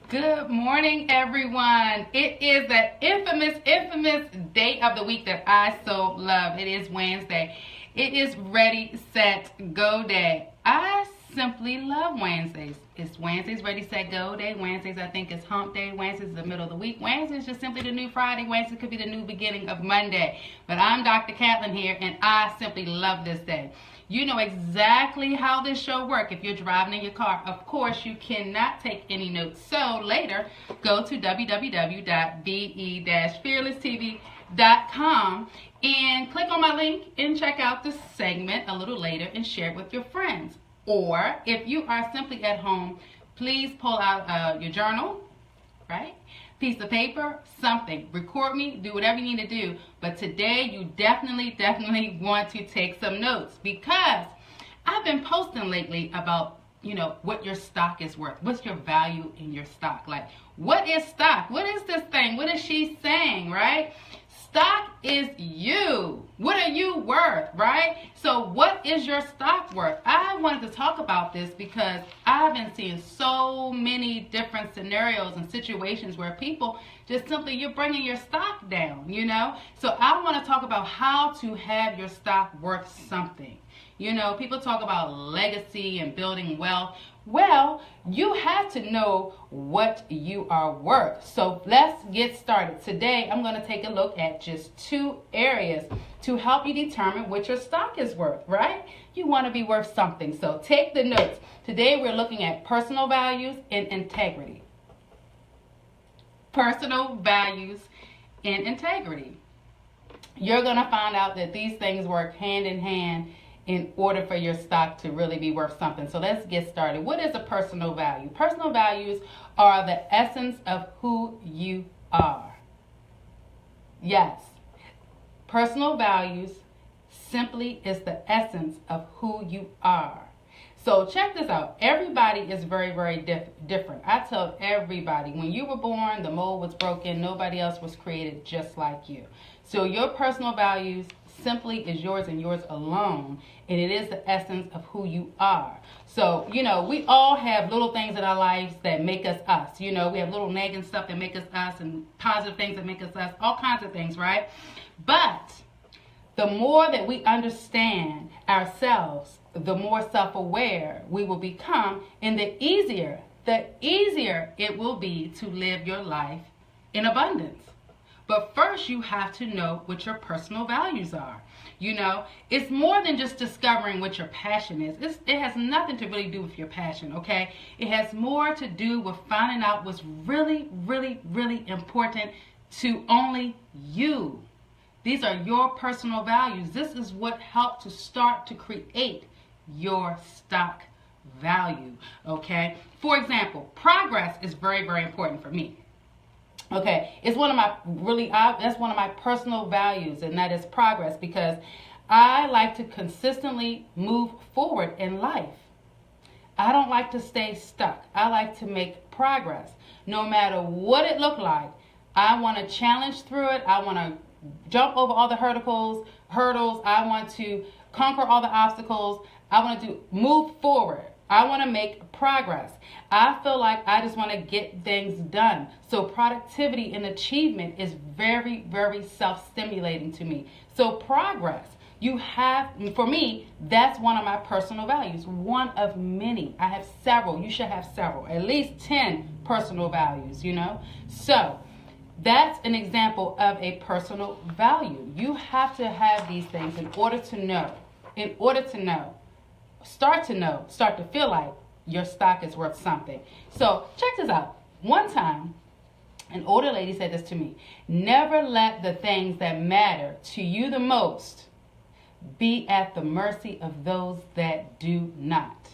Good morning, everyone. It is that infamous day of the week that I so love. It is Wednesday. It is ready, set, go day. I simply love Wednesdays. It's Wednesdays, ready, set, go day. Wednesdays, I think, is hump day. Wednesdays is the middle of the week. Wednesdays is just simply the new Friday. Wednesdays could be the new beginning of Monday. But I'm Dr. Catlin here, and I simply love this day. You know exactly how this show works. If you're driving in your car, of course, you cannot take any notes. So later, go to www.be-fearlesstv.com and click on my link and check out the segment a little later and share it with your friends. Or if you are simply at home, please pull out your journal, right? Piece of paper, something. Record me, do whatever you need to do. But today you definitely want to take some notes, because I've been posting lately about, what your stock is worth. What's your value in your stock? Like, what is stock? What is this thing? What is she saying, right? Stock is you. What are you worth, right? So what is your stock worth? I wanted to talk about this because I've been seeing so many different scenarios and situations where people just simply, you're bringing your stock down, So I want to talk about how to have your stock worth something. People talk about legacy and building wealth. Well, you have to know what you are worth. So let's get started. Today, I'm going to take a look at just 2 areas to help you determine what your stock is worth, right? You want to be worth something. So take the notes. Today, we're looking at personal values and integrity. Personal values and integrity. You're going to find out that these things work hand in hand in order for your stock to really be worth something. So let's get started. What is a personal value? Personal values are the essence of who you are. Yes. Personal values simply is the essence of who you are. So check this out. Everybody is very different. I tell everybody, when you were born, the mold was broken. Nobody else was created just like you. So your personal values simply is yours and yours alone, and it is the essence of who you are. So, we all have little things in our lives that make us us. We have little nagging stuff that make us us, and positive things that make us us, all kinds of things, right? But the more that we understand ourselves, the more self-aware we will become, and the easier it will be to live your life in abundance. But first, you have to know what your personal values are. It's more than just discovering what your passion is. It has nothing to really do with your passion, okay? It has more to do with finding out what's really important to only you. These are your personal values. This is what helped to start to create your stock value, okay? For example, progress is very important for me. Okay, it's one of my that's one of my personal values, and that is progress, because I like to consistently move forward in life. I don't like to stay stuck. I like to make progress. No matter what it looked like, I want to challenge through it. I want to jump over all the hurdles. I want to conquer all the obstacles. I want to move forward. I want to make progress. I feel like I just want to get things done. So productivity and achievement is very self-stimulating to me. So progress, for me, that's one of my personal values. One of many. I have several. You should have several. At least 10 personal values, So that's an example of a personal value. You have to have these things in order to know. Start to feel like your stock is worth something. So check this out. One time, an older lady said this to me: never let the things that matter to you the most be at the mercy of those that do not.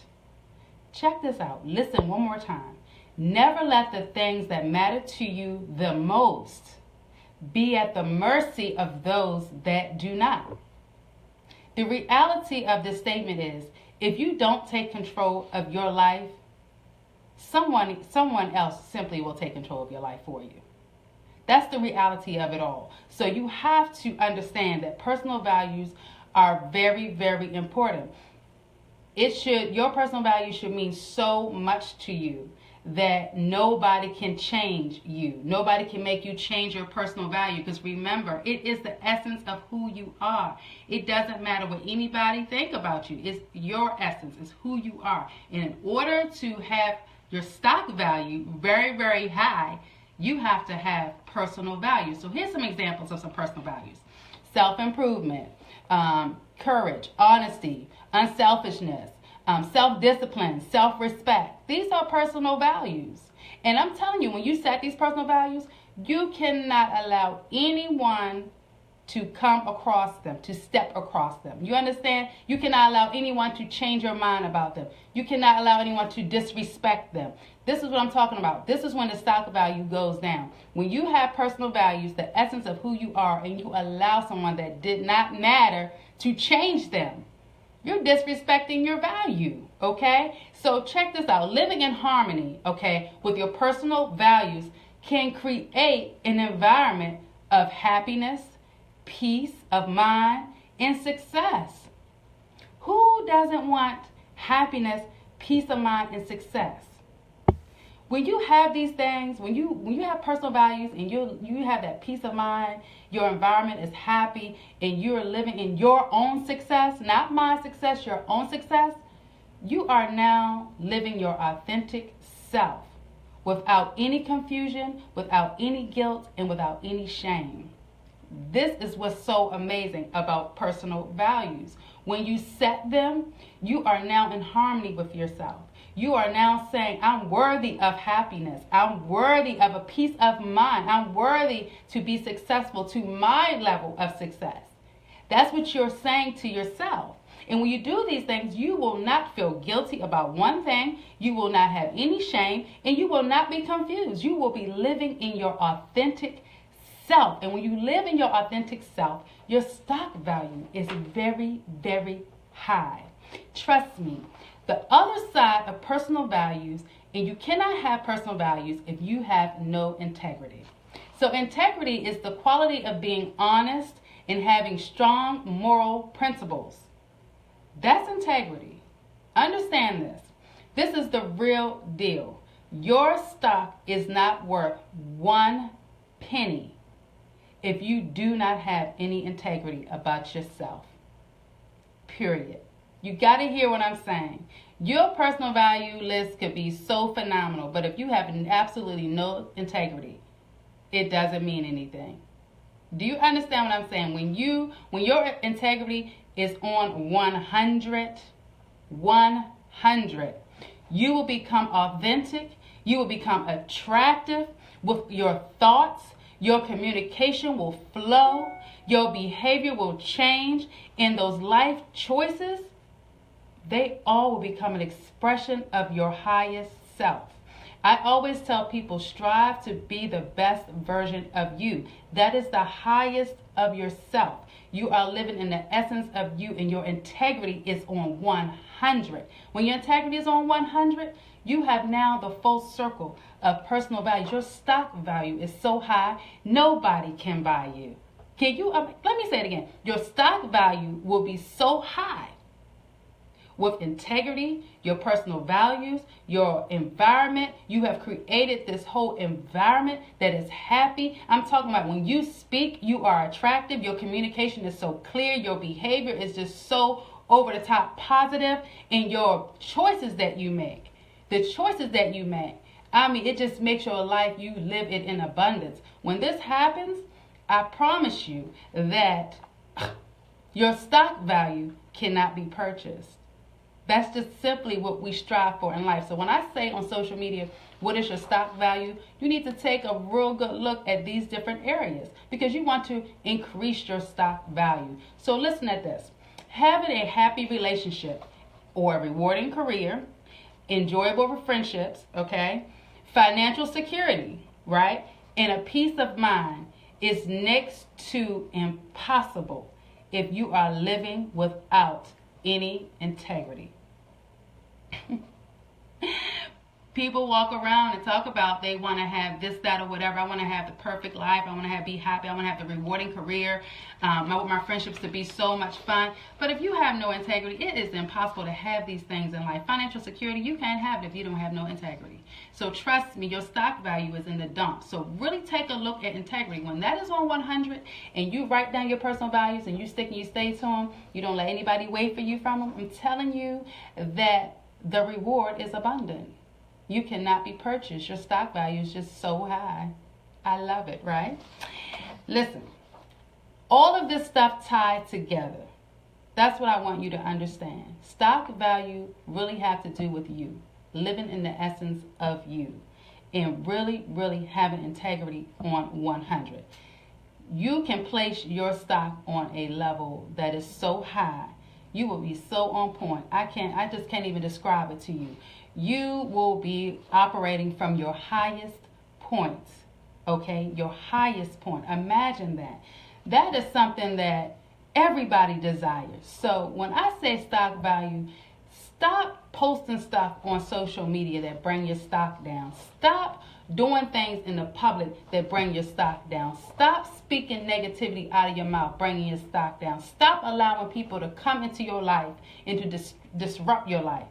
Check this out. Listen one more time. Never let the things that matter to you the most be at the mercy of those that do not. The reality of this statement is, if you don't take control of your life, someone else simply will take control of your life for you. That's the reality of it all. So you have to understand that personal values are very important. Your personal value should mean so much to you that nobody can change you. Nobody can make you change your personal value, because remember, it is the essence of who you are. It doesn't matter what anybody think about you. It's your essence. It's who you are. And in order to have your stock value very, very high, you have to have personal value. So here's some examples of some personal values. Self-improvement, courage, honesty, unselfishness, self-discipline, self-respect. These are personal values. And I'm telling you, when you set these personal values, you cannot allow anyone to come across them, to step across them. You understand? You cannot allow anyone to change your mind about them. You cannot allow anyone to disrespect them. This is what I'm talking about. This is when the stock value goes down. When you have personal values, the essence of who you are, and you allow someone that did not matter to change them, you're disrespecting your value, okay? So check this out. Living in harmony, okay, with your personal values can create an environment of happiness, peace of mind, and success. Who doesn't want happiness, peace of mind, and success? When you have these things, when you have personal values and you have that peace of mind, your environment is happy, and you're living in your own success, not my success, your own success, you are now living your authentic self without any confusion, without any guilt, and without any shame. This is what's so amazing about personal values. When you set them, you are now in harmony with yourself. You are now saying, I'm worthy of happiness. I'm worthy of a peace of mind. I'm worthy to be successful to my level of success. That's what you're saying to yourself. And when you do these things, you will not feel guilty about one thing. You will not have any shame, and you will not be confused. You will be living in your authentic self. And when you live in your authentic self, your stock value is very, very high. Trust me. The other side of personal values, and you cannot have personal values if you have no integrity. So integrity is the quality of being honest and having strong moral principles. That's integrity. Understand this. This is the real deal. Your stock is not worth 1 penny if you do not have any integrity about yourself. Period. You got to hear what I'm saying. Your personal value list could be so phenomenal, but if you have absolutely no integrity, it doesn't mean anything. Do you understand what I'm saying? When your integrity is on 100, you will become authentic. You will become attractive with your thoughts. Your communication will flow. Your behavior will change. And those life choices, they all will become an expression of your highest self. I always tell people, strive to be the best version of you. That is the highest of yourself. You are living in the essence of you, and your integrity is on 100. When your integrity is on 100, you have now the full circle of personal values. Your stock value is so high, nobody can buy you. Can you? Let me say it again. Your stock value will be so high. With integrity, your personal values, your environment, you have created this whole environment that is happy. I'm talking about when you speak, you are attractive. Your communication is so clear. Your behavior is just so over the top positive. And your choices that you make, it just makes your life, you live it in abundance. When this happens, I promise you that your stock value cannot be purchased. That's just simply what we strive for in life. So when I say on social media, what is your stock value? You need to take a real good look at these different areas because you want to increase your stock value. So listen at this. Having a happy relationship or a rewarding career, enjoyable friendships, okay, financial security, right, and a peace of mind is next to impossible if you are living without any integrity. People walk around and talk about they want to have this, that, or whatever. I want to have the perfect life. I want to be happy. I want to have the rewarding career. I want my friendships to be so much fun. But if you have no integrity, it is impossible to have these things in life. Financial security, you can't have it if you don't have no integrity. So trust me, your stock value is in the dumps. So really take a look at integrity. When that is on 100 and you write down your personal values and you stick and you stay to them, you don't let anybody wait for you from them, I'm telling you that the reward is abundant. You cannot be purchased. Your stock value is just so high. I love it, right? Listen, all of this stuff tied together. That's what I want you to understand. Stock value really have to do with you, living in the essence of you, and really, really having integrity on 100. You can place your stock on a level that is so high. You will be so on point. I just can't even describe it to you. You will be operating from your highest points, okay? Your highest point. Imagine that. That is something that everybody desires. So when I say stock value, stop posting stuff on social media that bring your stock down. Stop doing things in the public that bring your stock down. Stop speaking negativity out of your mouth, bringing your stock down. Stop allowing people to come into your life and to disrupt your life.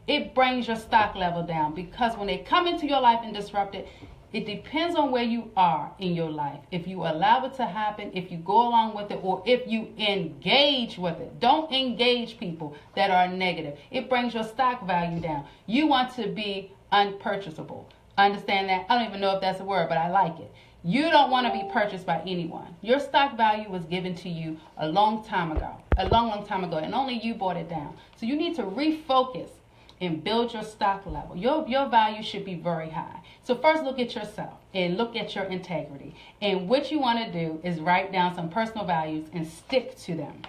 It brings your stock level down, because when they come into your life and disrupt it, it depends on where you are in your life. If you allow it to happen, if you go along with it, or if you engage with it. Don't engage people that are negative. It brings your stock value down. You want to be unpurchasable. Understand that? I don't even know if that's a word, but I like it. You don't want to be purchased by anyone. Your stock value was given to you a long time ago. A long time ago. And only you bought it down. So you need to refocus and build your stock level. Your value should be very high. So first look at yourself and look at your integrity. And what you want to do is write down some personal values and stick to them.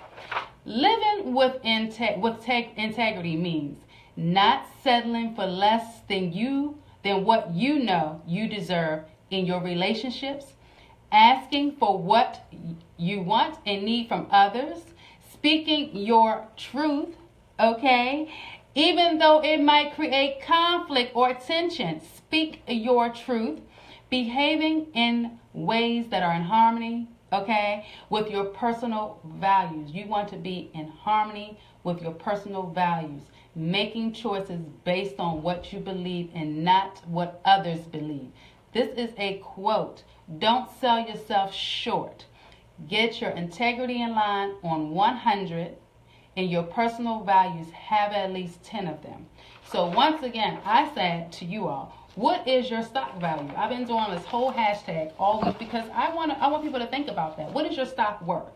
Living with integrity means not settling for less than what you know you deserve in your relationships, asking for what you want and need from others, speaking your truth, okay? Even though it might create conflict or tension, speak your truth, behaving in ways that are in harmony, okay, with your personal values. You want to be in harmony with your personal values, making choices based on what you believe and not what others believe. This is a quote. Don't sell yourself short. Get your integrity in line on 100. And your personal values, have at least 10 of them. So once again, I said to you all, what is your stock value? I've been doing this whole hashtag all week because I want people to think about that. What is your stock worth?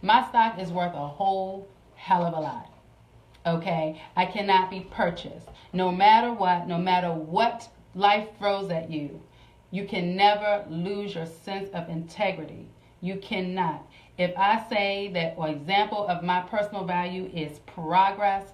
My stock is worth a whole hell of a lot. Okay? I cannot be purchased. No matter what life throws at you, you can never lose your sense of integrity. You cannot. If I say that an example of my personal value is progress,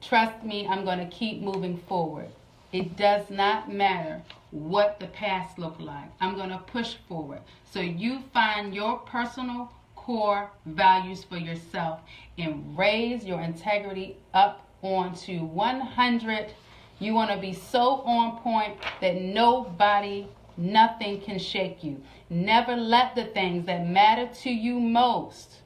trust me, I'm going to keep moving forward. It does not matter what the past looked like. I'm going to push forward. So you find your personal core values for yourself and raise your integrity up onto 100. You want to be so on point that nothing can shake you. Never let the things that matter to you most,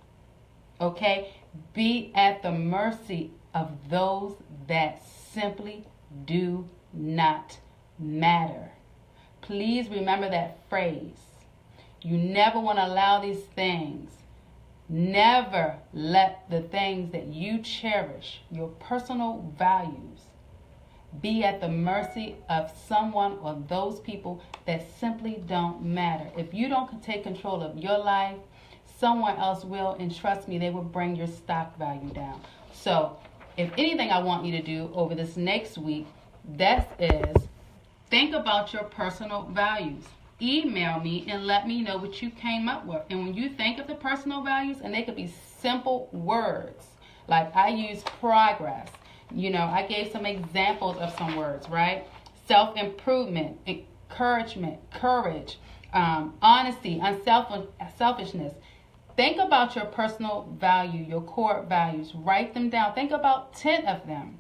okay, be at the mercy of those that simply do not matter. Please remember that phrase. You never want to allow these things. Never let the things that you cherish, your personal values, be at the mercy of someone or those people that simply don't matter. If you don't take control of your life, someone else will, and trust me, they will bring your stock value down. So if anything I want you to do over this next week, that is, think about your personal values. Email me and let me know what you came up with. And when you think of the personal values, and they could be simple words, like I use progress. You know, I gave some examples of some words, right? Self-improvement, encouragement, courage, honesty, unselfishness. Think about your personal value, your core values. Write them down. Think about 10 of them.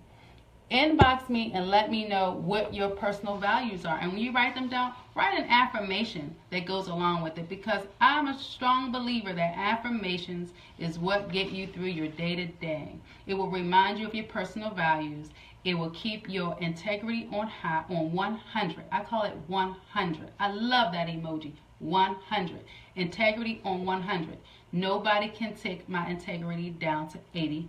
Inbox me and let me know what your personal values are. And when you write them down, write an affirmation that goes along with it, because I'm a strong believer that affirmations is what get you through your day-to-day. It will remind you of your personal values. It will keep your integrity on high, on 100. I call it 100. I love that emoji, 100. Integrity on 100. Nobody can take my integrity down to 80,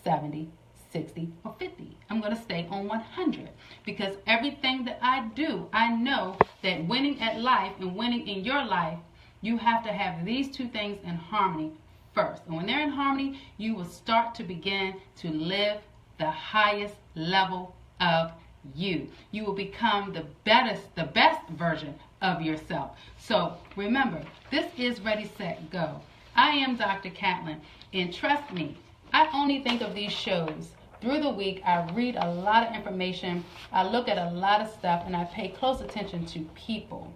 70, 60, or 50. I'm going to stay on 100, because everything that I do, I know that winning at life and winning in your life, you have to have these two things in harmony first. And when they're in harmony, you will start to begin to live the highest level of you. You will become the best version of yourself. So remember, this is Ready, Set, Go. I am Dr. Catlin, and trust me, I only think of these shows through the week. I read a lot of information, I look at a lot of stuff, and I pay close attention to people.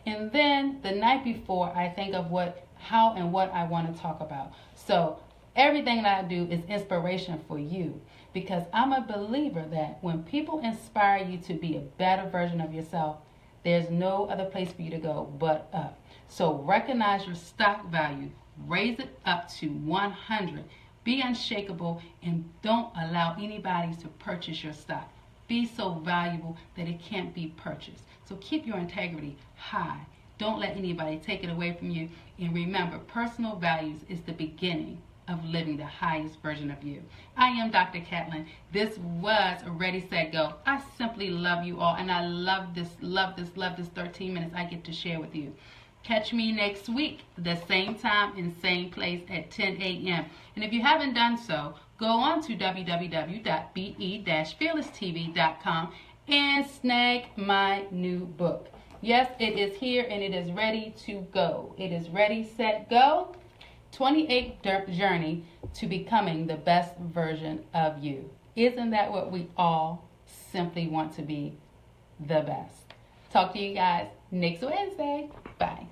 And then the night before, I think of how and what I want to talk about. So everything that I do is inspiration for you, because I'm a believer that when people inspire you to be a better version of yourself, there's no other place for you to go but up. So recognize your stock value, raise it up to 100. Be unshakable, and don't allow anybody to purchase your stock. Be so valuable that it can't be purchased. So keep your integrity high. Don't let anybody take it away from you. And remember, personal values is the beginning of living the highest version of you. I am Dr. Catlin. This was Ready, Set, Go. I simply love you all, and I love this 13 minutes I get to share with you. Catch me next week, the same time and same place at 10 a.m. And if you haven't done so, go on to www.be-fearlesstv.com and snag my new book. Yes, it is here and it is ready to go. It is Ready, Set, Go. 28 Journey to Becoming the Best Version of You. Isn't that what we all simply want to be? The best. Talk to you guys next Wednesday. Bye.